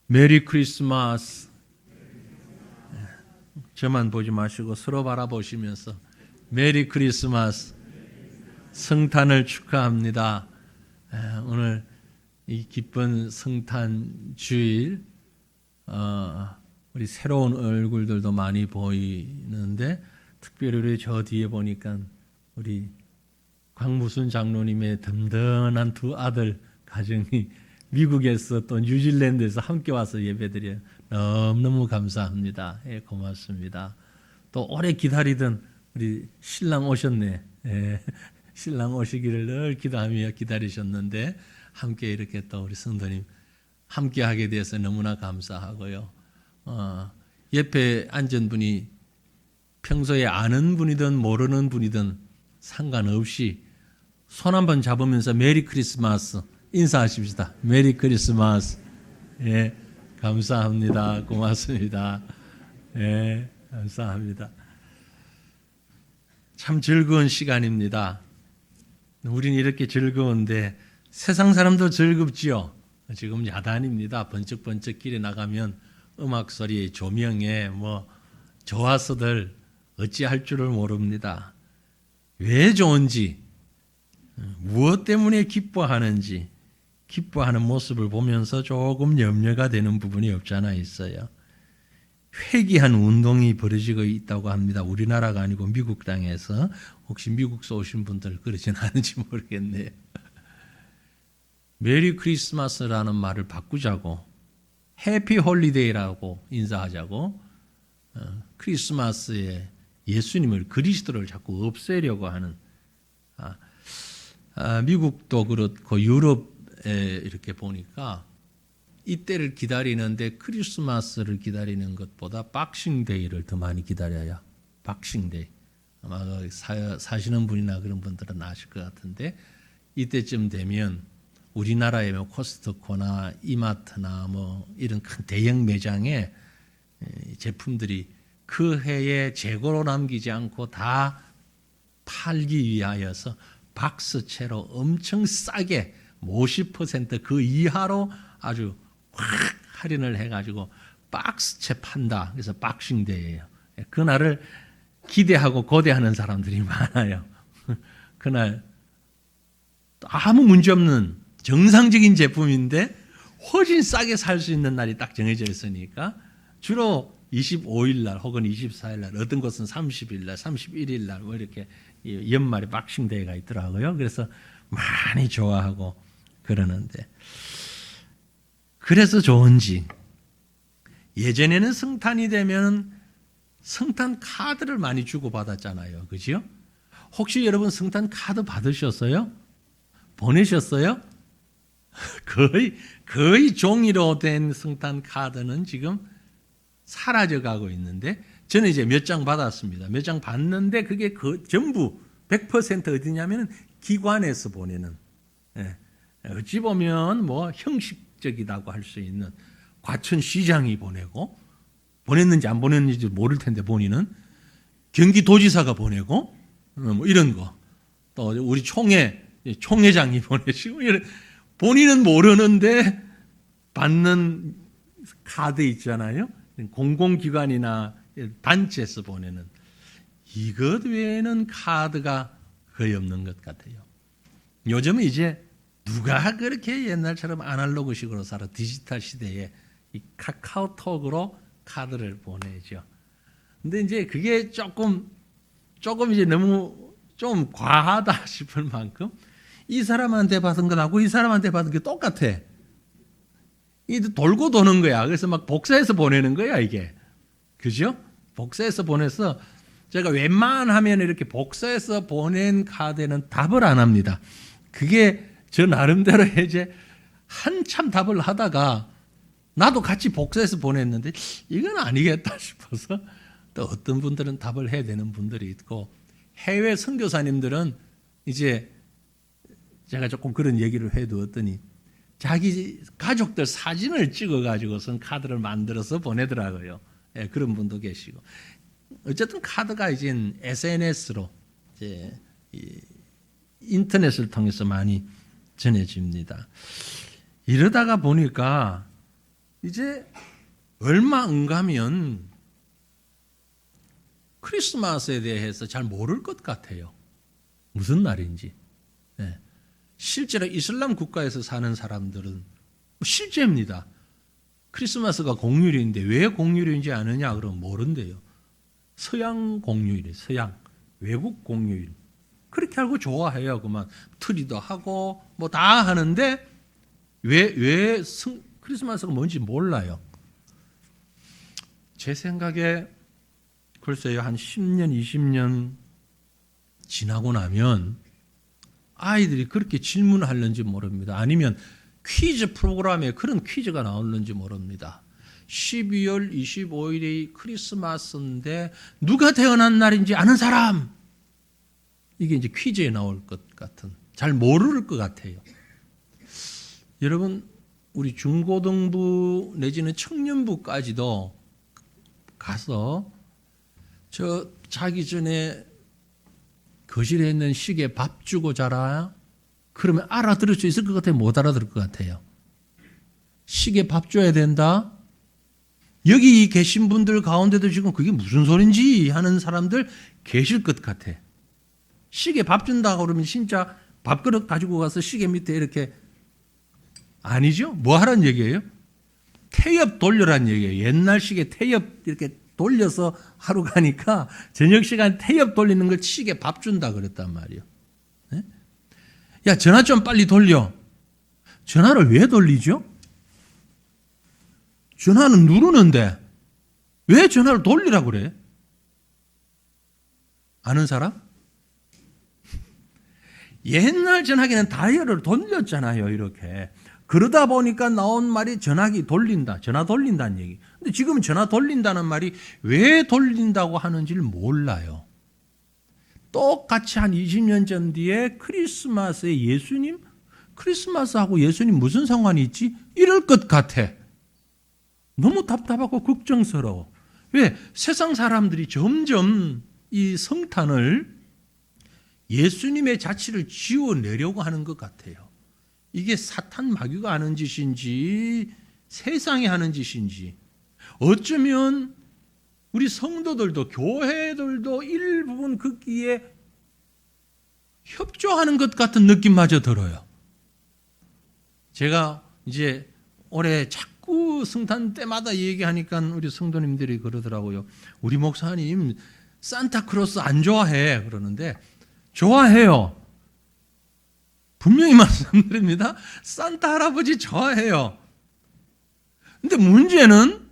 메리 크리스마스. 저만 보지 마시고 서로 바라보시면서 메리 크리스마스, 성탄을 축하합니다. 오늘 이 기쁜 성탄 주일, 우리 새로운 얼굴들도 많이 보이는데 특별히 우리 저 뒤에 보니까 우리 광무순 장로님의 든든한 두 아들 가정이 미국에서 또 뉴질랜드에서 함께 와서 예배드려요. 너무너무 감사합니다. 예, 고맙습니다. 또 오래 기다리던 우리 신랑 오셨네. 예, 신랑 오시기를 늘 기도하며 기다리셨는데 함께 이렇게 또 우리 성도님 함께 하게 돼서 너무나 감사하고요. 옆에 앉은 분이 평소에 아는 분이든 모르는 분이든 상관없이 손 한번 잡으면서 메리 크리스마스 인사하십시다. 메리 크리스마스. 예, 감사합니다. 고맙습니다. 예, 감사합니다. 참 즐거운 시간입니다. 우리는 이렇게 즐거운데 세상 사람도 즐겁지요. 지금 야단입니다. 번쩍번쩍 길에 나가면 음악 소리, 조명에 좋아서들 어찌할 줄을 모릅니다. 왜 좋은지, 무엇 때문에 기뻐하는지, 기뻐하는 모습을 보면서 조금 염려가 되는 부분이 없지 않아 있어요. 회귀한 운동이 벌어지고 있다고 합니다. 우리나라가 아니고 미국 땅에서. 혹시 미국서 오신 분들 그러진 않은지 모르겠네요. 메리 크리스마스라는 말을 바꾸자고, 해피 홀리데이라고 인사하자고, 크리스마스에 예수님을, 그리스도를 자꾸 없애려고 하는, 미국도 그렇고 유럽에 이렇게 보니까 이때를 기다리는데 크리스마스를 기다리는 것보다 박싱데이를 더 많이 기다려요. 박싱데이. 아마 사시는 분이나 그런 분들은 아실 것 같은데 이때쯤 되면 우리나라의 코스트코나 이마트나 이런 큰 대형 매장에 제품들이 그 해에 재고로 남기지 않고 다 팔기 위하여서 박스채로 엄청 싸게 50% 그 이하로 아주 확 할인을 해가지고 박스채 판다. 그래서 박싱데이예요. 그날을 기대하고 고대하는 사람들이 많아요. 그날 아무 문제 없는 정상적인 제품인데 훨씬 싸게 살 수 있는 날이 딱 정해져 있으니까 주로 25일 날 혹은 24일 날, 어떤 곳은 30일 날, 31일 날 이렇게 연말에 박싱데이가 있더라고요. 그래서 많이 좋아하고 그러는데, 그래서 좋은지 예전에는 성탄이 되면 성탄 카드를 많이 주고 받았잖아요. 그죠? 혹시 여러분 성탄 카드 받으셨어요? 보내셨어요? 거의 종이로 된 성탄 카드는 지금 사라져 가고 있는데, 저는 이제 몇 장 받았습니다. 몇 장 받는데 그게 전부 100% 어디냐면 기관에서 보내는, 어찌 보면 형식적이라고 할 수 있는 과천시장이 보내고, 보냈는지 안 보냈는지 모를 텐데 본인은 경기도지사가 보내고, 이런 거. 또 우리 총회장이 보내시고, 본인은 모르는데 받는 카드 있잖아요. 공공기관이나 단체에서 보내는, 이것 외에는 카드가 거의 없는 것 같아요. 요즘은 이제 누가 그렇게 옛날처럼 아날로그식으로 살아, 디지털 시대에 이 카카오톡으로 카드를 보내죠. 근데 이제 그게 조금 이제 너무 좀 과하다 싶을 만큼 이 사람한테 받은 것하고 이 사람한테 받은 게 똑같아. 이 돌고 도는 거야. 그래서 막 복사해서 보내는 거야, 이게. 그죠? 복사해서 보내서 제가 웬만하면 이렇게 복사해서 보낸 카드에는 답을 안 합니다. 그게 저 나름대로 이제 한참 답을 하다가 나도 같이 복사해서 보냈는데 이건 아니겠다 싶어서, 또 어떤 분들은 답을 해야 되는 분들이 있고, 해외 선교사님들은 이제 제가 조금 그런 얘기를 해두었더니 자기 가족들 사진을 찍어가지고선 카드를 만들어서 보내더라고요. 예, 그런 분도 계시고. 어쨌든 카드가 이제 SNS로 이제 인터넷을 통해서 많이 전해집니다. 이러다가 보니까 이제 얼마 안 가면 크리스마스에 대해서 잘 모를 것 같아요. 무슨 날인지. 네. 실제로 이슬람 국가에서 사는 사람들은 실제입니다. 크리스마스가 공휴일인데 왜 공휴일인지 아느냐 그러면 모른대요. 서양 공휴일이에요. 서양. 외국 공휴일. 그렇게 알고 좋아해요. 그만 트리도 하고 뭐 다 하는데 왜 크리스마스가 뭔지 몰라요. 제 생각에 글쎄요, 한 10년, 20년 지나고 나면 아이들이 그렇게 질문하는지 모릅니다. 아니면 퀴즈 프로그램에 그런 퀴즈가 나오는지 모릅니다. 12월 25일이 크리스마스인데 누가 태어난 날인지 아는 사람! 이게 이제 퀴즈에 나올 것 같은, 잘 모를 것 같아요. 여러분, 우리 중고등부 내지는 청년부까지도 가서 저 자기 전에 거실에 있는 시계 밥 주고 자라? 그러면 알아들을 수 있을 것 같아요? 못 알아들을 것 같아요? 시계 밥 줘야 된다? 여기 계신 분들 가운데도 지금 그게 무슨 소린지 하는 사람들 계실 것 같아. 시계 밥 준다고 그러면 진짜 밥그릇 가지고 가서 시계 밑에 이렇게, 아니죠? 뭐 하라는 얘기예요? 태엽 돌려란 얘기예요. 옛날 시계 태엽 이렇게 돌려서 하루 가니까 저녁 시간 태엽 돌리는 걸 시계 밥 준다 그랬단 말이에요. 네? 야, 전화 좀 빨리 돌려. 전화를 왜 돌리죠? 전화는 누르는데 왜 전화를 돌리라고 그래? 아는 사람? 옛날 전화기는 다이얼을 돌렸잖아요, 이렇게. 그러다 보니까 나온 말이 전화기 돌린다, 전화 돌린다는 얘기. 근데 지금은 전화 돌린다는 말이 왜 돌린다고 하는지를 몰라요. 똑같이 한 20년 전 뒤에 크리스마스에 예수님? 크리스마스하고 예수님 무슨 상관이 있지? 이럴 것 같아. 너무 답답하고 걱정스러워. 왜? 세상 사람들이 점점 이 성탄을 예수님의 자취를 지워내려고 하는 것 같아요. 이게 사탄 마귀가 하는 짓인지 세상이 하는 짓인지, 어쩌면 우리 성도들도 교회들도 일부분 거기에 협조하는 것 같은 느낌마저 들어요. 제가 이제 올해 자꾸 성탄 때마다 얘기하니까 우리 성도님들이 그러더라고요. 우리 목사님 산타크로스 안 좋아해 그러는데, 좋아해요. 분명히 말씀드립니다. 산타 할아버지 좋아해요. 근데 문제는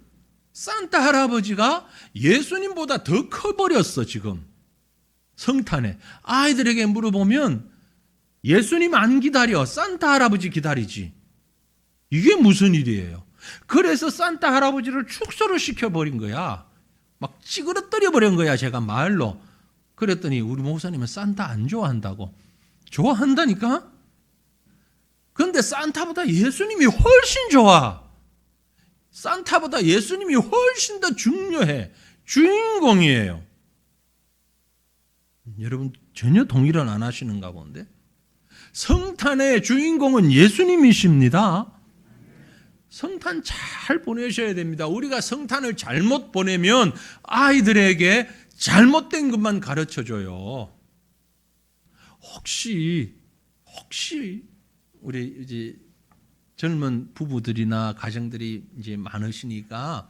산타 할아버지가 예수님보다 더 커버렸어, 지금. 성탄에. 아이들에게 물어보면 예수님 안 기다려. 산타 할아버지 기다리지. 이게 무슨 일이에요? 그래서 산타 할아버지를 축소를 시켜버린 거야. 막 찌그러뜨려 버린 거야, 제가 말로. 그랬더니 우리 목사님은 산타 안 좋아한다고. 좋아한다니까? 그런데 산타보다 예수님이 훨씬 좋아. 산타보다 예수님이 훨씬 더 중요해. 주인공이에요. 여러분 전혀 동의를 안 하시는가 본데? 성탄의 주인공은 예수님이십니다. 성탄 잘 보내셔야 됩니다. 우리가 성탄을 잘못 보내면 아이들에게 잘못된 것만 가르쳐줘요. 혹시 우리 이제 젊은 부부들이나 가정들이 이제 많으시니까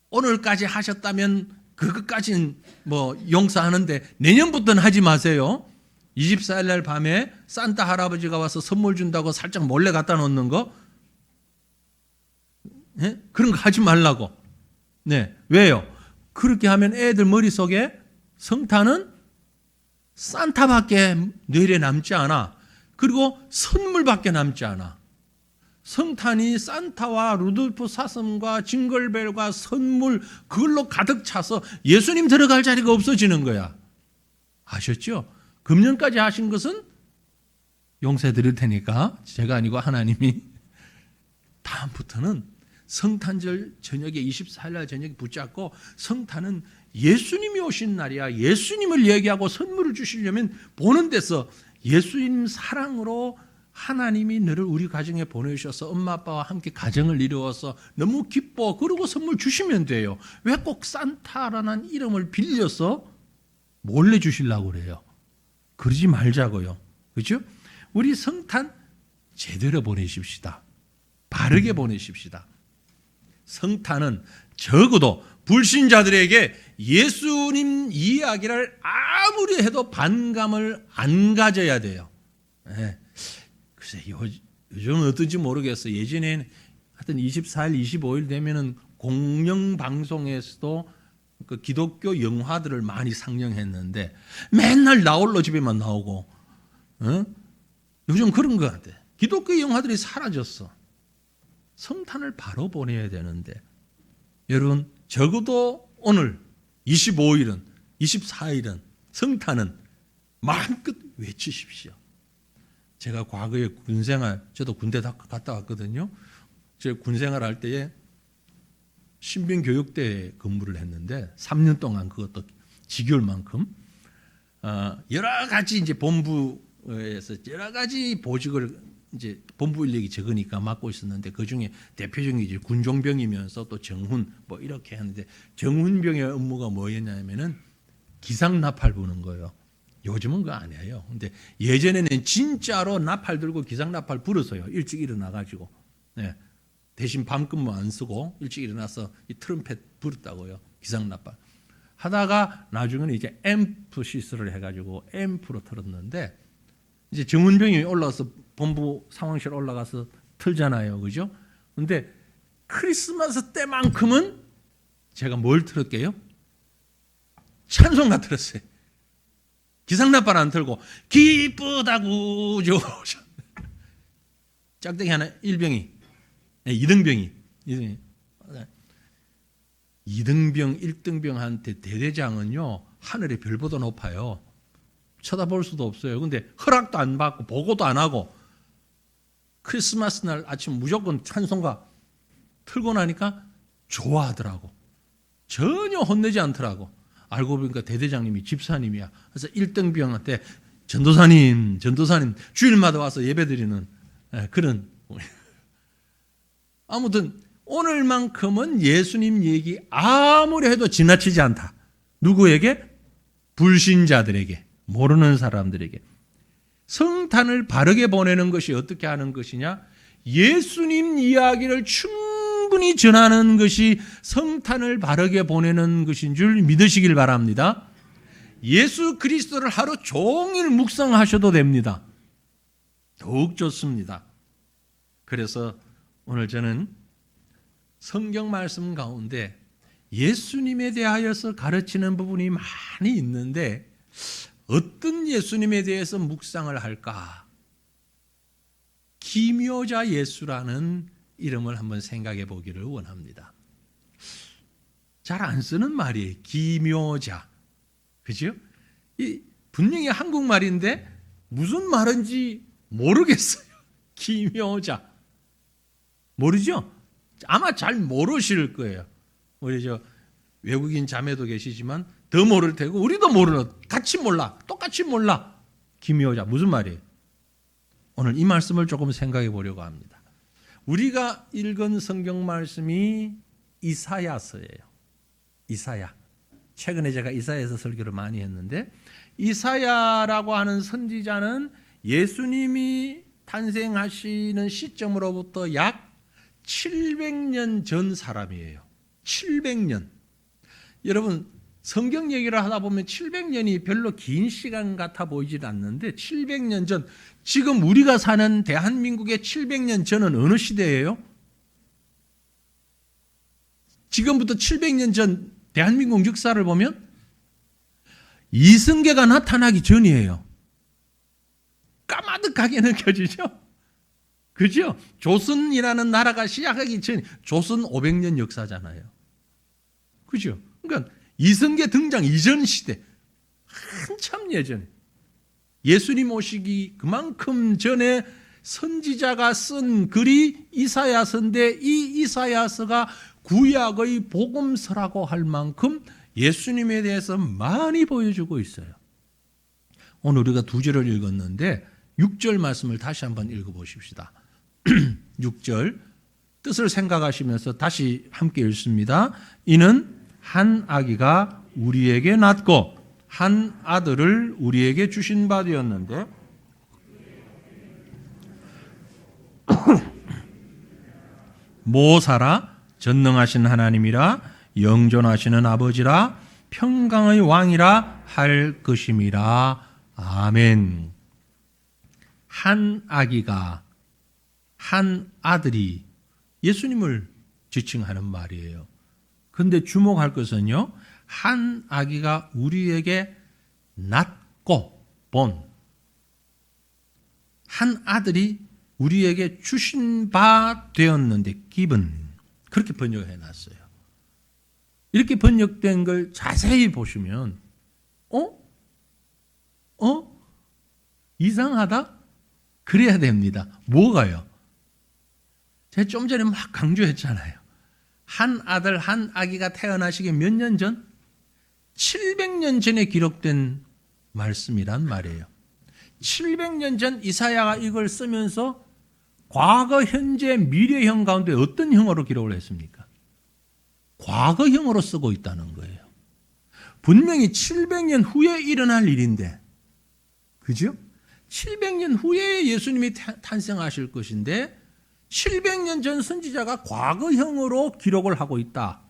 오늘까지 하셨다면 그것까지는 뭐 용서하는데 내년부터는 하지 마세요. 24일 날 밤에 산타 할아버지가 와서 선물 준다고 살짝 몰래 갖다 놓는 거, 네? 그런 거 하지 말라고. 네, 왜요? 그렇게 하면 애들 머릿속에 성탄은 산타밖에 뇌리에 남지 않아. 그리고 선물밖에 남지 않아. 성탄이 산타와 루돌프 사슴과 징글벨과 선물, 그걸로 가득 차서 예수님 들어갈 자리가 없어지는 거야. 아셨죠? 금년까지 하신 것은 용서해 드릴 테니까, 제가 아니고 하나님이. 다음부터는 성탄절 저녁에 24일 날 저녁에 붙잡고, 성탄은 예수님이 오신 날이야. 예수님을 얘기하고 선물을 주시려면 보는 데서 예수님 사랑으로 하나님이 너를 우리 가정에 보내주셔서 엄마 아빠와 함께 가정을 이루어서 너무 기뻐. 그러고 선물 주시면 돼요. 왜 꼭 산타라는 이름을 빌려서 몰래 주시려고 그래요? 그러지 말자고요. 그렇죠? 우리 성탄 제대로 보내십시다. 바르게 보내십시다. 성탄은 적어도 불신자들에게 예수님 이야기를 아무리 해도 반감을 안 가져야 돼요. 네. 글쎄 요즘은 어떤지 모르겠어요. 예전에는 하여튼 24일, 25일 되면은 공영방송에서도 그 기독교 영화들을 많이 상영했는데 맨날 나홀로 집에만 나오고, 요즘 그런 것 같아. 기독교 영화들이 사라졌어. 성탄을 바로 보내야 되는데, 여러분 적어도 오늘 25일은 24일은 성탄은 마음껏 외치십시오. 제가 과거에 군생활, 저도 군대 갔다 왔거든요. 제가 군생활 할 때에 신병교육대에 근무를 했는데 3년 동안 그것도 지겨울 만큼 여러 가지 이제 본부에서 여러 가지 보직을 이제 본부 인력이 적으니까 맡고 있었는데 그 중에 대표적인 게 이제 군종병이면서 또 정훈 뭐 이렇게 하는데 정훈병의 업무가 뭐였냐면은 기상나팔 부는 거예요. 요즘은 그거 안 해요. 근데 예전에는 진짜로 나팔 들고 기상나팔 불었어요. 일찍 일어나가지고. 네. 대신 밤근무 안 쓰고 일찍 일어나서 이 트럼펫 불었다고요. 기상나팔. 하다가 나중에는 이제 앰프 시설을 해가지고 앰프로 틀었는데 이제 정훈병이 올라와서 본부 상황실 올라가서 틀잖아요. 그죠? 근데 크리스마스 때만큼은 제가 뭘 틀었게요? 찬송가 틀었어요. 기상나팔 안 틀고 기쁘다고 짝대기 하나 1병이 2등병이 2등병 1등병한테 대대장은요 하늘의 별보다 높아요. 쳐다볼 수도 없어요. 근데 허락도 안 받고 보고도 안 하고 크리스마스 날 아침 무조건 찬송가 틀고 나니까 좋아하더라고. 전혀 혼내지 않더라고. 알고 보니까 대대장님이 집사님이야. 그래서 1등병한테 전도사님 주일마다 와서 예배드리는 그런. 아무튼 오늘만큼은 예수님 얘기 아무리 해도 지나치지 않다. 누구에게? 불신자들에게, 모르는 사람들에게. 성탄을 바르게 보내는 것이 어떻게 하는 것이냐? 예수님 이야기를 충분히 전하는 것이 성탄을 바르게 보내는 것인 줄 믿으시길 바랍니다. 예수 그리스도를 하루 종일 묵상하셔도 됩니다. 더욱 좋습니다. 그래서 오늘 저는 성경 말씀 가운데 예수님에 대하여서 가르치는 부분이 많이 있는데 어떤 예수님에 대해서 묵상을 할까? 기묘자 예수라는 이름을 한번 생각해 보기를 원합니다. 잘 안 쓰는 말이에요. 기묘자. 그죠? 분명히 한국말인데 무슨 말인지 모르겠어요. 기묘자. 모르죠? 아마 잘 모르실 거예요. 우리 저 외국인 자매도 계시지만 더 모를 테고 우리도 모르는, 같이 몰라. 똑같이 몰라. 기묘자. 무슨 말이에요? 오늘 이 말씀을 조금 생각해 보려고 합니다. 우리가 읽은 성경 말씀이 이사야서예요. 이사야. 최근에 제가 이사야서 설교를 많이 했는데 이사야라고 하는 선지자는 예수님이 탄생하시는 시점으로부터 약 700년 전 사람이에요. 700년. 여러분 성경 얘기를 하다 보면 700년이 별로 긴 시간 같아 보이질 않는데 700년 전, 지금 우리가 사는 대한민국의 700년 전은 어느 시대예요? 지금부터 700년 전 대한민국 역사를 보면 이승계가 나타나기 전이에요. 까마득하게 느껴지죠? 그죠? 조선이라는 나라가 시작하기 전, 조선 500년 역사잖아요. 그죠? 그러니까 이승계 등장 이전 시대, 한참 예전에 예수님 오시기 그만큼 전에 선지자가 쓴 글이 이사야서인데 이 이사야서가 구약의 복음서라고 할 만큼 예수님에 대해서 많이 보여주고 있어요. 오늘 우리가 2절을 읽었는데 6절 말씀을 다시 한번 읽어보십시다. 6절 뜻을 생각하시면서 다시 함께 읽습니다. 이는 한 아기가 우리에게 낳고 한 아들을 우리에게 주신 바 되었는데 모사라 전능하신 하나님이라 영존하시는 아버지라 평강의 왕이라 할 것임이라. 아멘. 한 아기가, 한 아들이 예수님을 지칭하는 말이에요. 그런데 주목할 것은요, 한 아기가 우리에게 낳고 본, 한 아들이 우리에게 주신 바 되었는데, given, 그렇게 번역해 놨어요. 이렇게 번역된 걸 자세히 보시면 이상하다? 그래야 됩니다. 뭐가요? 제가 좀 전에 막 강조했잖아요. 한 아들, 한 아기가 태어나시기 몇 년 전? 700년 전에 기록된 말씀이란 말이에요. 700년 전 이사야가 이걸 쓰면서 과거, 현재, 미래형 가운데 어떤 형어로 기록을 했습니까? 과거형으로 쓰고 있다는 거예요. 분명히 700년 후에 일어날 일인데, 그죠? 700년 후에 예수님이 탄생하실 것인데 700년 전 선지자가 과거형으로 기록을 하고 있다.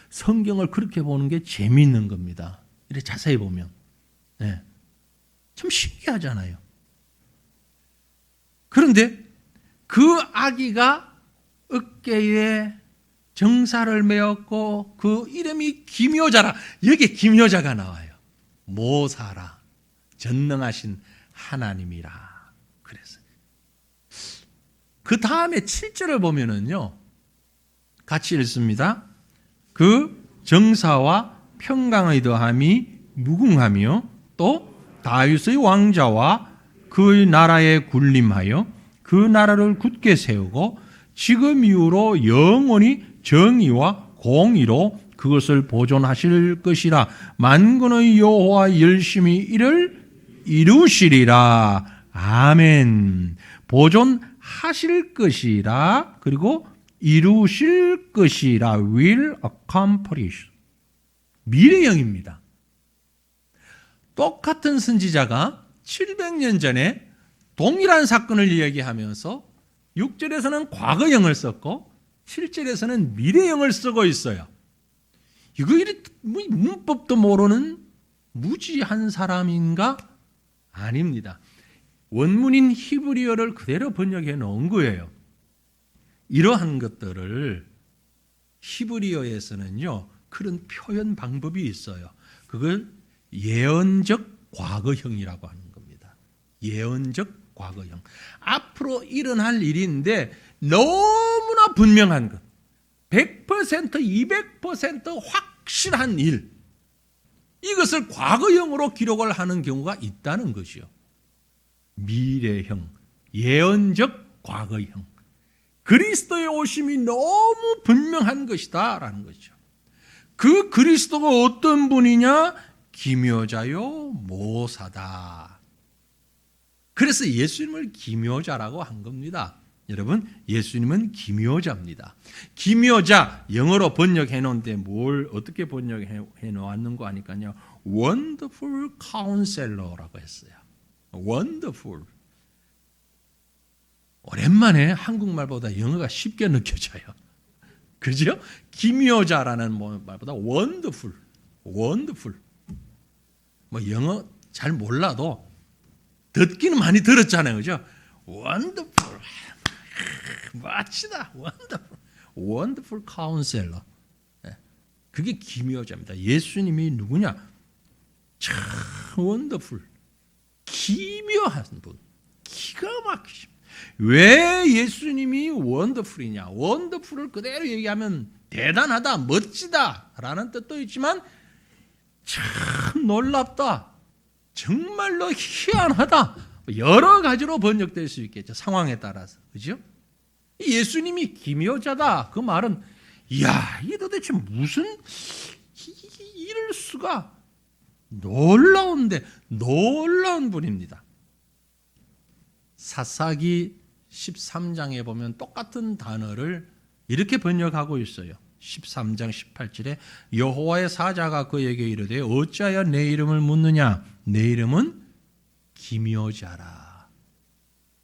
성경을 그렇게 보는 게 재미있는 겁니다. 이렇게 자세히 보면. 네. 참 신기하잖아요. 그런데 그 아기가 어깨에 정사를 메었고 그 이름이 기묘자라. 여기에 기묘자가 나와요. 모사라. 전능하신 하나님이라. 그래서 그 다음에 7절을 보면은요, 같이 읽습니다. 그 정사와 평강의 더함이 무궁하며 또 다윗의 왕자와 그의 나라에 군림하여 그 나라를 굳게 세우고 지금 이후로 영원히 정의와 공의로 그것을 보존하실 것이라. 만군의 여호와 열심히 이를 이루시리라. 아멘. 보존하실 것이라. 그리고 이루실 것이라. will accomplish. 미래형입니다. 똑같은 선지자가 700년 전에 동일한 사건을 이야기하면서 6절에서는 과거형을 썼고 7절에서는 미래형을 쓰고 있어요. 이거 문법도 모르는 무지한 사람인가? 아닙니다. 원문인 히브리어를 그대로 번역해 놓은 거예요. 이러한 것들을 히브리어에서는요, 그런 표현 방법이 있어요. 그걸 예언적 과거형이라고 하는 겁니다. 예언적 과거형. 앞으로 일어날 일인데 너무나 분명한 것. 100%, 200% 확실한 일. 이것을 과거형으로 기록을 하는 경우가 있다는 것이요. 미래형, 예언적 과거형. 그리스도의 오심이 너무 분명한 것이다 라는 거죠. 그 그리스도가 어떤 분이냐? 기묘자요 모사다. 그래서 예수님을 기묘자라고 한 겁니다. 여러분, 예수님은 기묘자입니다. 기묘자, 영어로 번역해 놓은데 뭘 어떻게 번역해 놓았는가 하니까요, Wonderful Counselor라고 했어요. Wonderful. 오랜만에 한국말보다 영어가 쉽게 느껴져요. 그죠? 기묘자라는 말보다 Wonderful. Wonderful. 뭐 영어 잘 몰라도 듣기는 많이 들었잖아요. 그죠? Wonderful. 멋지다. Wonderful. Wonderful Counselor. 그게 기묘자입니다. 예수님이 누구냐? 참 wonderful. 기묘한 분. 기가 막히십니다. 왜 예수님이 wonderful이냐? wonderful을 그대로 얘기하면 대단하다, 멋지다 라는 뜻도 있지만 참 놀랍다, 정말로 희한하다, 여러 가지로 번역될 수 있겠죠. 상황에 따라서. 그죠? 예수님이 기묘자다. 그 말은 이야, 이게 도대체 무슨 이럴 수가, 놀라운 분입니다. 사사기 13장에 보면 똑같은 단어를 이렇게 번역하고 있어요. 13장 18절에 여호와의 사자가 그에게 이르되 어찌하여 내 이름을 묻느냐? 내 이름은 기묘자라.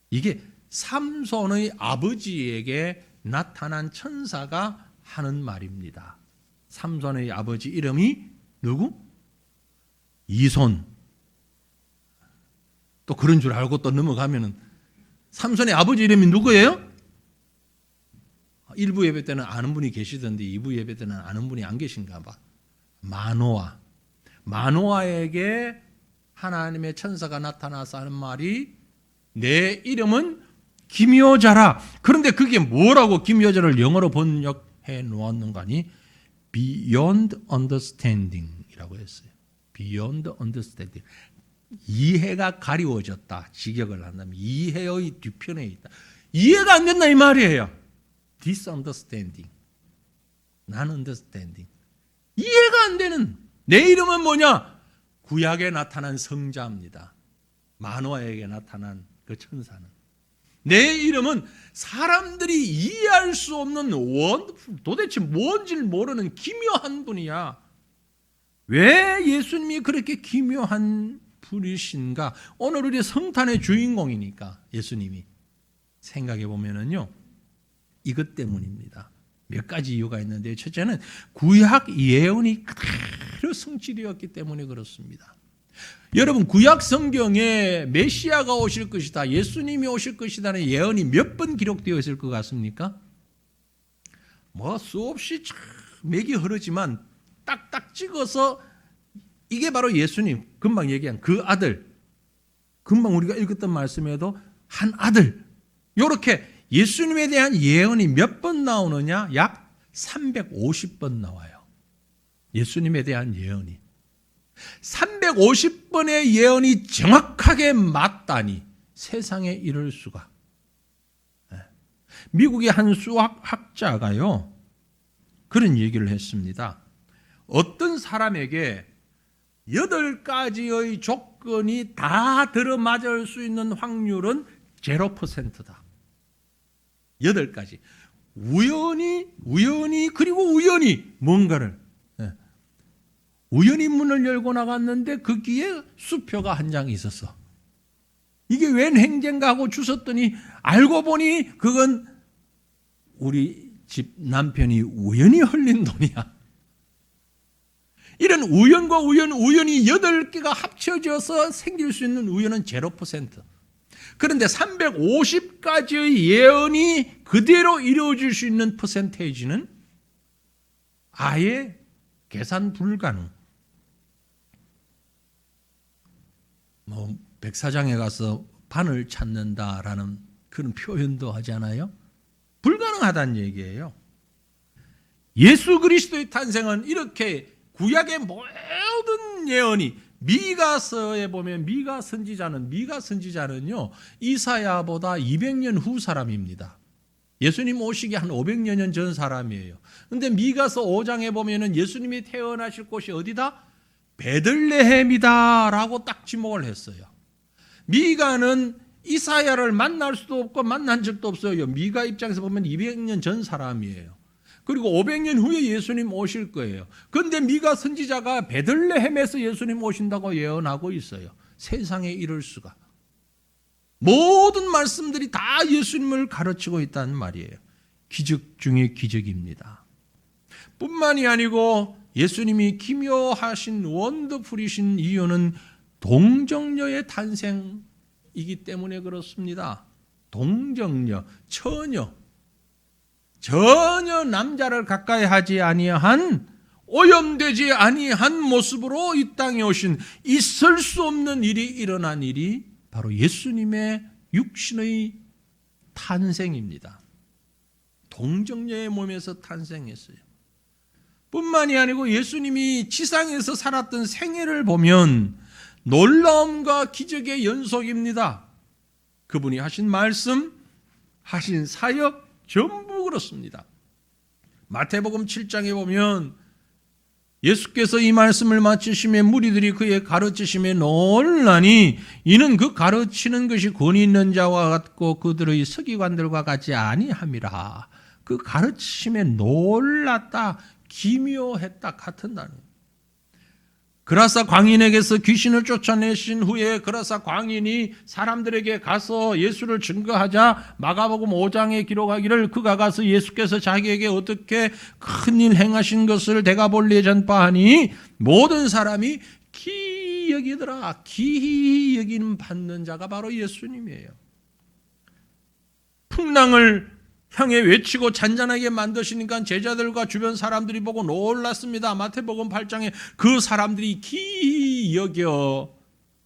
이게 삼손의 아버지에게 나타난 천사가 하는 말입니다. 삼손의 아버지 이름이 누구? 이손. 또 그런 줄 알고 또 넘어가면은 삼손의 아버지 이름이 누구예요? 1부 예배 때는 아는 분이 계시던데 2부 예배 때는 아는 분이 안 계신가 봐. 마노아. 마노아에게 하나님의 천사가 나타나서 하는 말이 내 이름은 기묘자라. 그런데 그게 뭐라고 기묘자를 영어로 번역해 놓았는가 하니 Beyond Understanding이라고 했어요. Beyond Understanding. 이해가 가리워졌다. 직역을 한다면 이해의 뒤편에 있다. 이해가 안 된다 이 말이에요. Disunderstanding. Non-understanding. 이해가 안 되는. 내 이름은 뭐냐? 구약에 나타난 성자입니다. 마노아에게 나타난 그 천사는. 내 이름은 사람들이 이해할 수 없는 도대체 뭔지를 모르는 기묘한 분이야. 왜 예수님이 그렇게 기묘한 분이신가? 오늘 우리 성탄의 주인공이니까 예수님이 생각해 보면은요 이것 때문입니다. 몇 가지 이유가 있는데 첫째는 구약 예언이 그대로 성취되었기 때문에 그렇습니다. 여러분 구약 성경에 메시아가 오실 것이다, 예수님이 오실 것이다는 예언이 몇 번 기록되어 있을 것 같습니까? 뭐 수없이 맥이 흐르지만 딱딱 찍어서 이게 바로 예수님, 금방 얘기한 그 아들, 금방 우리가 읽었던 말씀에도 한 아들, 이렇게 예수님에 대한 예언이 몇 번 나오느냐? 약 350번 나와요. 예수님에 대한 예언이. 350번의 예언이 정확하게 맞다니 세상에 이럴 수가. 미국의 한 수학학자가요 그런 얘기를 했습니다. 어떤 사람에게 8가지의 조건이 다 들어맞을 수 있는 확률은 0%다. 8가지. 우연히 그리고 우연히 뭔가를 우연히 문을 열고 나갔는데 거기에 수표가 한 장 있었어. 이게 웬 행진가 하고 주웠더니 알고 보니 그건 우리 집 남편이 우연히 흘린 돈이야. 이런 우연과 우연이 8개가 합쳐져서 생길 수 있는 우연은 0%. 그런데 350가지의 예언이 그대로 이루어질 수 있는 퍼센테이지는 아예 계산 불가능. 뭐 백사장에 가서 반을 찾는다라는 그런 표현도 하지 않아요? 불가능하다는 얘기예요. 예수 그리스도의 탄생은 이렇게 구약의 모든 예언이 미가서에 보면 미가 선지자는요 이사야보다 200년 후 사람입니다. 예수님 오시기 한 500여 년 전 사람이에요. 그런데 미가서 5장에 보면은 예수님이 태어나실 곳이 어디다? 베들레헴이다 라고 딱 지목을 했어요. 미가는 이사야를 만날 수도 없고 만난 적도 없어요. 미가 입장에서 보면 200년 전 사람이에요. 그리고 500년 후에 예수님 오실 거예요. 그런데 미가 선지자가 베들레헴에서 예수님 오신다고 예언하고 있어요. 세상에 이럴 수가. 모든 말씀들이 다 예수님을 가르치고 있다는 말이에요. 기적 중에 기적입니다. 뿐만이 아니고 예수님이 기묘하신 원더풀이신 이유는 동정녀의 탄생이기 때문에 그렇습니다. 동정녀, 전혀 남자를 가까이 하지 아니한 오염되지 아니한 모습으로 이 땅에 오신 있을 수 없는 일이 일어난 일이 바로 예수님의 육신의 탄생입니다. 동정녀의 몸에서 탄생했어요. 뿐만이 아니고 예수님이 지상에서 살았던 생애를 보면 놀라움과 기적의 연속입니다. 그분이 하신 말씀, 하신 사역 전부 그렇습니다. 마태복음 7장에 보면 예수께서 이 말씀을 마치심에 무리들이 그의 가르치심에 놀라니 이는 그 가르치는 것이 권위 있는 자와 같고 그들의 서기관들과 같지 아니함이라. 그 가르치심에 놀랐다, 기묘했다 같은 단어. 그라사 광인에게서 귀신을 쫓아내신 후에 그라사 광인이 사람들에게 가서 예수를 증거하자 마가복음 5장에 기록하기를 그가 가서 예수께서 자기에게 어떻게 큰일 행하신 것을 대가볼리에 전파하니 모든 사람이 기이 여기더라. 기이 여기는 받는 자가 바로 예수님이에요. 풍랑을 향해 외치고 잔잔하게 만드시니까 제자들과 주변 사람들이 보고 놀랐습니다. 마태복음 8장에 그 사람들이 기이 여겨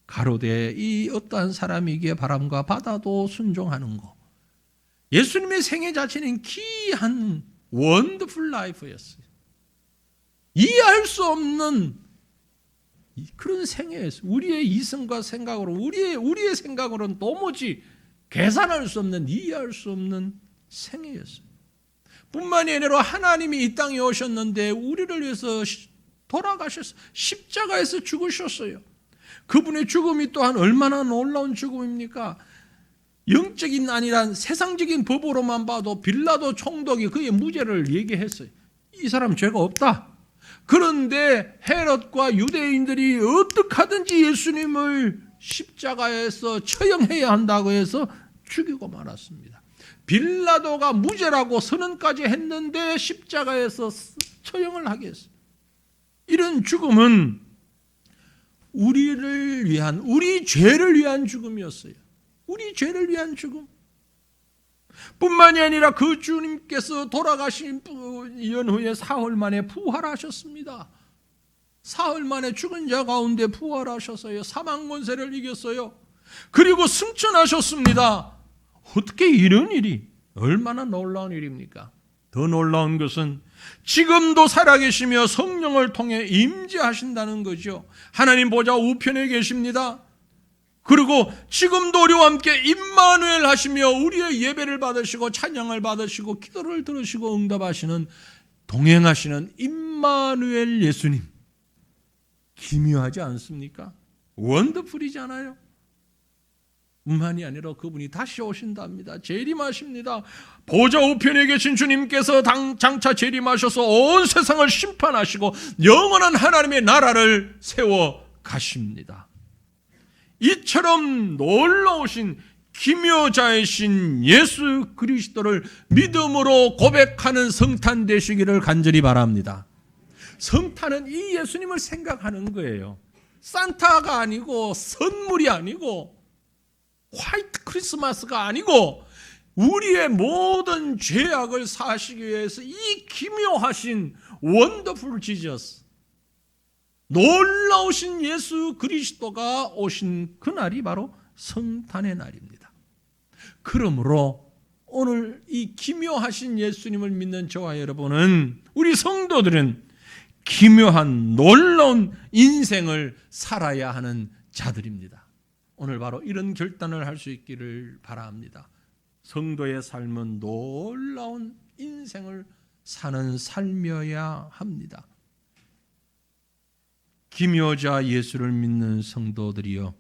가로되 이 어떠한 사람이기에 바람과 바다도 순종하는 거. 예수님의 생애 자체는 기이한 원더풀 라이프였어요. 이해할 수 없는 그런 생애였어요. 우리의 이성과 생각으로 우리의 생각으로는 도무지 계산할 수 없는, 이해할 수 없는 생애였어요. 뿐만이 아니라 하나님이 이 땅에 오셨는데 우리를 위해서 돌아가셨어요. 십자가에서 죽으셨어요. 그분의 죽음이 또한 얼마나 놀라운 죽음입니까? 영적인 아니란 세상적인 법으로만 봐도 빌라도 총독이 그의 무죄를 얘기했어요. 이 사람 죄가 없다. 그런데 헤롯과 유대인들이 어떻게 하든지 예수님을 십자가에서 처형해야 한다고 해서 죽이고 말았습니다. 빌라도가 무죄라고 선언까지 했는데 십자가에서 처형을 하게 했어요. 이런 죽음은 우리를 위한, 우리 죄를 위한 죽음이었어요. 우리 죄를 위한 죽음. 뿐만이 아니라 그 주님께서 돌아가신 연후에 사흘 만에 부활하셨습니다. 사흘 만에 죽은 자 가운데 부활하셔서요. 사망 권세를 이겼어요. 그리고 승천하셨습니다. 어떻게 이런 일이, 얼마나 놀라운 일입니까? 더 놀라운 것은 지금도 살아계시며 성령을 통해 임재하신다는 거죠. 하나님 보좌 우편에 계십니다. 그리고 지금도 우리와 함께 임마누엘 하시며 우리의 예배를 받으시고 찬양을 받으시고 기도를 들으시고 응답하시는, 동행하시는 임마누엘 예수님. 기묘하지 않습니까? 원더풀이잖아요. 뿐만이 아니라 그분이 다시 오신답니다. 재림하십니다. 보좌 우편에 계신 주님께서 장차 재림하셔서 온 세상을 심판하시고 영원한 하나님의 나라를 세워 가십니다. 이처럼 놀라우신 기묘자이신 예수 그리스도를 믿음으로 고백하는 성탄 되시기를 간절히 바랍니다. 성탄은 이 예수님을 생각하는 거예요. 산타가 아니고 선물이 아니고 화이트 크리스마스가 아니고 우리의 모든 죄악을 사하시기 위해서 이 기묘하신 원더풀 지저스, 놀라우신 예수 그리스도가 오신 그날이 바로 성탄의 날입니다. 그러므로 오늘 이 기묘하신 예수님을 믿는 저와 여러분은, 우리 성도들은 기묘한 놀라운 인생을 살아야 하는 자들입니다. 오늘 바로 이런 결단을 할 수 있기를 바랍니다. 성도의 삶은 놀라운 인생을 사는 삶이어야 합니다. 기묘자 예수를 믿는 성도들이여,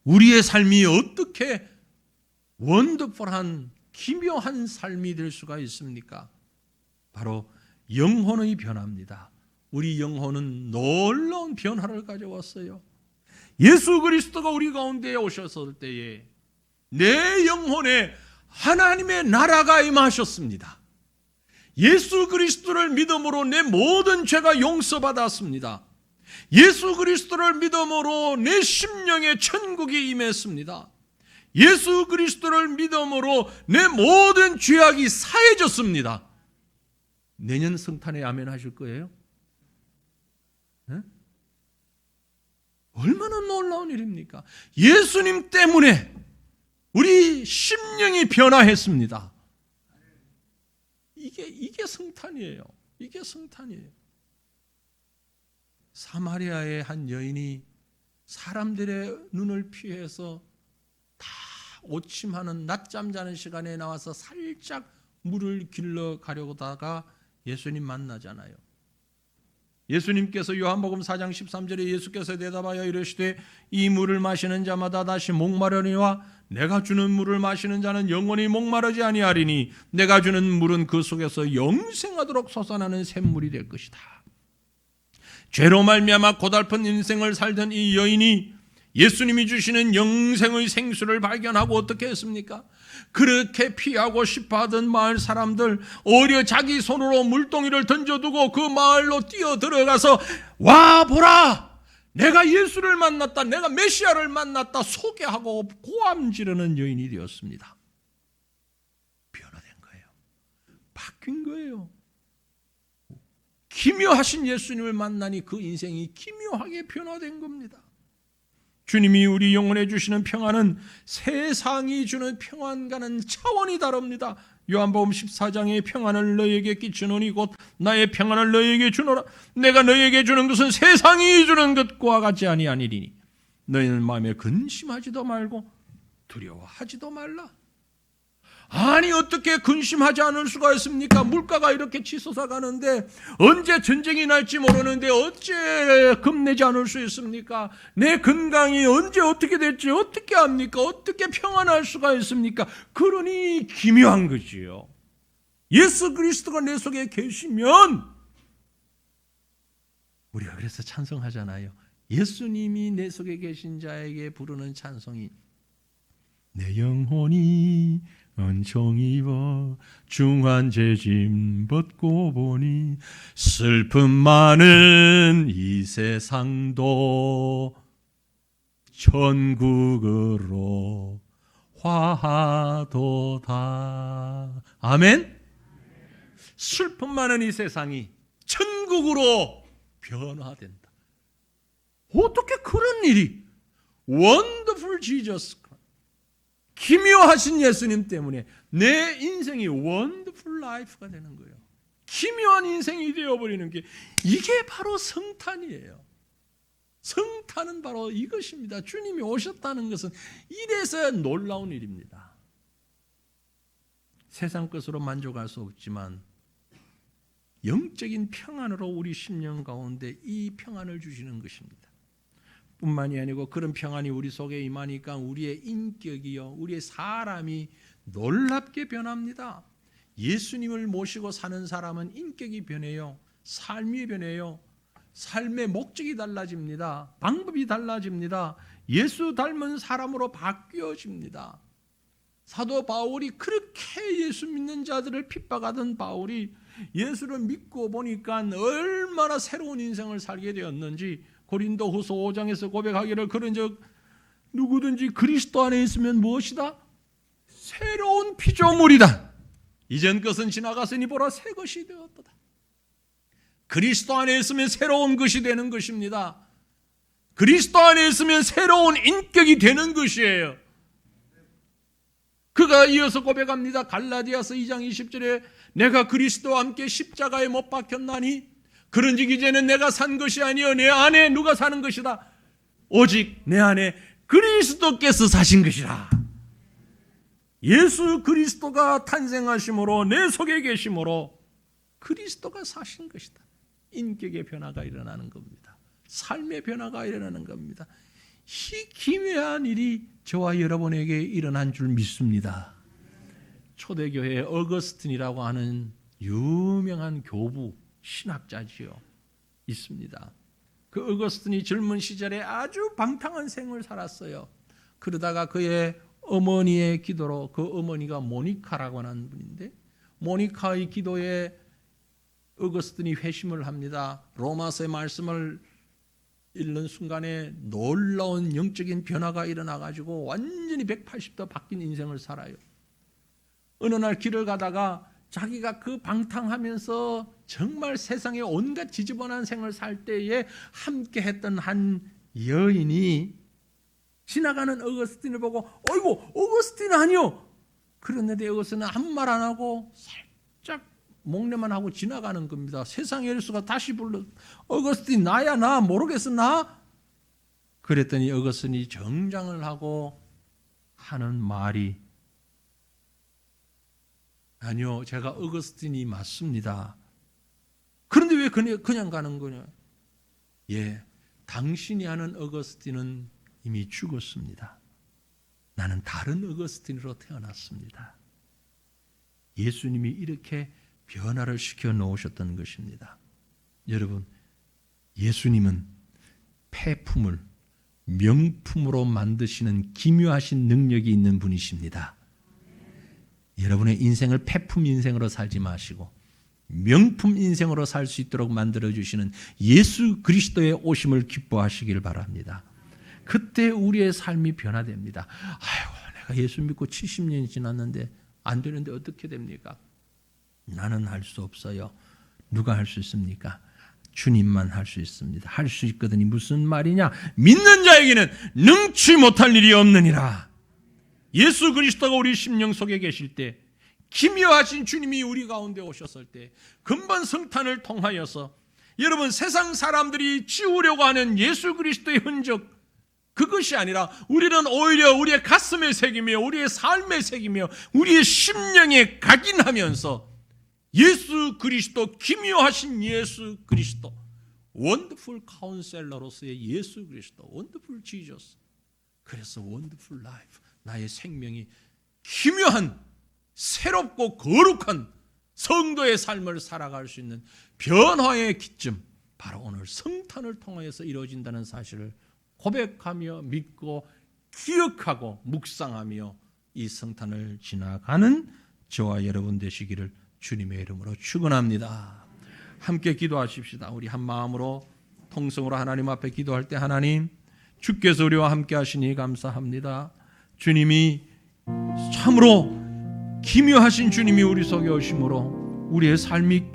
우리의 삶이 어떻게 원더풀한 기묘한 삶이 될 수가 있습니까? 바로 영혼의 변화입니다. 우리 영혼은 놀라운 변화를 가져왔어요. 예수 그리스도가 우리 가운데 오셨을 때에 내 영혼에 하나님의 나라가 임하셨습니다. 예수 그리스도를 믿음으로 내 모든 죄가 용서받았습니다. 예수 그리스도를 믿음으로 내 심령에 천국이 임했습니다. 예수 그리스도를 믿음으로 내 모든 죄악이 사해졌습니다. 내년 성탄에 아멘 하실 거예요? 네? 얼마나 놀라운 일입니까? 예수님 때문에 우리 심령이 변화했습니다. 이게 성탄이에요. 이게 성탄이에요. 사마리아의 한 여인이 사람들의 눈을 피해서 다 오침하는 낮잠 자는 시간에 나와서 살짝 물을 길러 가려다가 예수님 만나잖아요. 예수님께서 요한복음 4장 13절에 예수께서 대답하여 이르시되 이 물을 마시는 자마다 다시 목마르니와 내가 주는 물을 마시는 자는 영원히 목마르지 아니하리니 내가 주는 물은 그 속에서 영생하도록 솟아나는 샘물이 될 것이다. 죄로 말미암아 고달픈 인생을 살던 이 여인이 예수님이 주시는 영생의 생수를 발견하고 어떻게 했습니까? 그렇게 피하고 싶어하던 마을 사람들 오히려 자기 손으로 물동이를 던져두고 그 마을로 뛰어들어가서 와 보라, 내가 예수를 만났다, 내가 메시아를 만났다 소개하고 고함 지르는 여인이 되었습니다. 변화된 거예요. 바뀐 거예요. 기묘하신 예수님을 만나니 그 인생이 기묘하게 변화된 겁니다. 주님이 우리 영혼에 주시는 평안은 세상이 주는 평안과는 차원이 다릅니다. 요한복음 14장의 평안을 너에게 끼치노니 곧 나의 평안을 너에게 주노라. 내가 너에게 주는 것은 세상이 주는 것과 같지 아니하니니 너희는 마음에 근심하지도 말고 두려워하지도 말라. 아니 어떻게 근심하지 않을 수가 있습니까? 물가가 이렇게 치솟아 가는데 언제 전쟁이 날지 모르는데 어째 겁내지 않을 수 있습니까? 내 건강이 언제 어떻게 될지 어떻게 합니까? 어떻게 평안할 수가 있습니까? 그러니 기묘한 거지요. 예수 그리스도가 내 속에 계시면 우리가 그래서 찬송하잖아요. 예수님이 내 속에 계신 자에게 부르는 찬송이 내 영혼이 은총 입어 중한 죄짐 벗고 보니 슬픔 많은 이 세상도 천국으로 화하도다. 아멘. 슬픔 많은 이 세상이 천국으로 변화된다. 어떻게 그런 일이? Wonderful Jesus, 기묘하신 예수님 때문에 내 인생이 원더풀 라이프가 되는 거예요. 기묘한 인생이 되어버리는 게 이게 바로 성탄이에요. 성탄은 바로 이것입니다. 주님이 오셨다는 것은 이래서 놀라운 일입니다. 세상 것으로 만족할 수 없지만 영적인 평안으로 우리 심령 가운데 이 평안을 주시는 것입니다. 뿐만이 아니고 그런 평안이 우리 속에 임하니까 우리의 인격이요, 우리의 사람이 놀랍게 변합니다. 예수님을 모시고 사는 사람은 인격이 변해요. 삶이 변해요. 삶의 목적이 달라집니다. 방법이 달라집니다. 예수 닮은 사람으로 바뀌어집니다. 사도 바울이 그렇게 예수 믿는 자들을 핍박하던 바울이 예수를 믿고 보니까 얼마나 새로운 인생을 살게 되었는지 고린도후서 5장에서 고백하기를 그런즉 누구든지 그리스도 안에 있으면 무엇이다? 새로운 피조물이다. 이전 것은 지나갔으니 보라 새 것이 되었도다. 그리스도 안에 있으면 새로운 것이 되는 것입니다. 그리스도 안에 있으면 새로운 인격이 되는 것이에요. 그가 이어서 고백합니다. 갈라디아서 2장 20절에 내가 그리스도와 함께 십자가에 못 박혔나니 그런즉 이제는 내가 산 것이 아니요 내 안에 누가 사는 것이다. 오직 내 안에 그리스도께서 사신 것이라. 예수 그리스도가 탄생하심으로 내 속에 계심으로 그리스도가 사신 것이다. 인격의 변화가 일어나는 겁니다. 삶의 변화가 일어나는 겁니다. 이 기묘한 일이 저와 여러분에게 일어난 줄 믿습니다. 초대교회에 어거스틴이라고 하는 유명한 교부 신학자지요. 있습니다. 그 어거스틴이 젊은 시절에 아주 방탕한 생을 살았어요. 그러다가 그의 어머니의 기도로, 그 어머니가 모니카라고 하는 분인데 모니카의 기도에 어거스틴이 회심을 합니다. 로마서의 말씀을 읽는 순간에 놀라운 영적인 변화가 일어나가지고 완전히 180도 바뀐 인생을 살아요. 어느 날 길을 가다가 자기가 그 방탕하면서 정말 세상에 온갖 지저분한 생을 살 때에 함께 했던 한 여인이 지나가는 어거스틴을 보고 어이구 어거스틴 아니요. 그랬는데 어거스틴은 아무 말 안 하고 살짝 목례만 하고 지나가는 겁니다. 세상 예수가 다시 불러 어거스틴 나야 나 모르겠어 나? 그랬더니 어거스틴이 정장을 하고 하는 말이 아니요 제가 어거스틴이 맞습니다. 그런데 왜 그냥 가는 거냐? 예, 당신이 아는 어거스틴은 이미 죽었습니다. 나는 다른 어거스틴으로 태어났습니다. 예수님이 이렇게 변화를 시켜 놓으셨던 것입니다. 여러분, 예수님은 폐품을 명품으로 만드시는 기묘하신 능력이 있는 분이십니다. 여러분의 인생을 폐품 인생으로 살지 마시고 명품 인생으로 살 수 있도록 만들어주시는 예수 그리스도의 오심을 기뻐하시길 바랍니다. 그때 우리의 삶이 변화됩니다. 아이고, 내가 예수 믿고 70년이 지났는데 안 되는데 어떻게 됩니까? 나는 할 수 없어요. 누가 할 수 있습니까? 주님만 할 수 있습니다. 할 수 있거든요. 무슨 말이냐? 믿는 자에게는 능치 못할 일이 없느니라. 예수 그리스도가 우리 심령 속에 계실 때, 기묘하신 주님이 우리 가운데 오셨을 때, 근본 성탄을 통하여서 여러분, 세상 사람들이 지우려고 하는 예수 그리스도의 흔적, 그것이 아니라 우리는 오히려 우리의 가슴에 새기며 우리의 삶에 새기며 우리의 심령에 각인하면서 예수 그리스도, 기묘하신 예수 그리스도, 원더풀 카운셀러로서의 예수 그리스도, 원더풀 지저스, 그래서 원더풀 라이프, 나의 생명이 기묘한 새롭고 거룩한 성도의 삶을 살아갈 수 있는 변화의 기점, 바로 오늘 성탄을 통하여서 이루어진다는 사실을 고백하며 믿고 기억하고 묵상하며 이 성탄을 지나가는 저와 여러분 되시기를 주님의 이름으로 축원합니다. 함께 기도하십시다. 우리 한 마음으로 통성으로 하나님 앞에 기도할 때, 하나님, 주께서 우리와 함께 하시니 감사합니다. 주님이 참으로 기묘하신 주님이 우리 속에 오심으로 우리의 삶이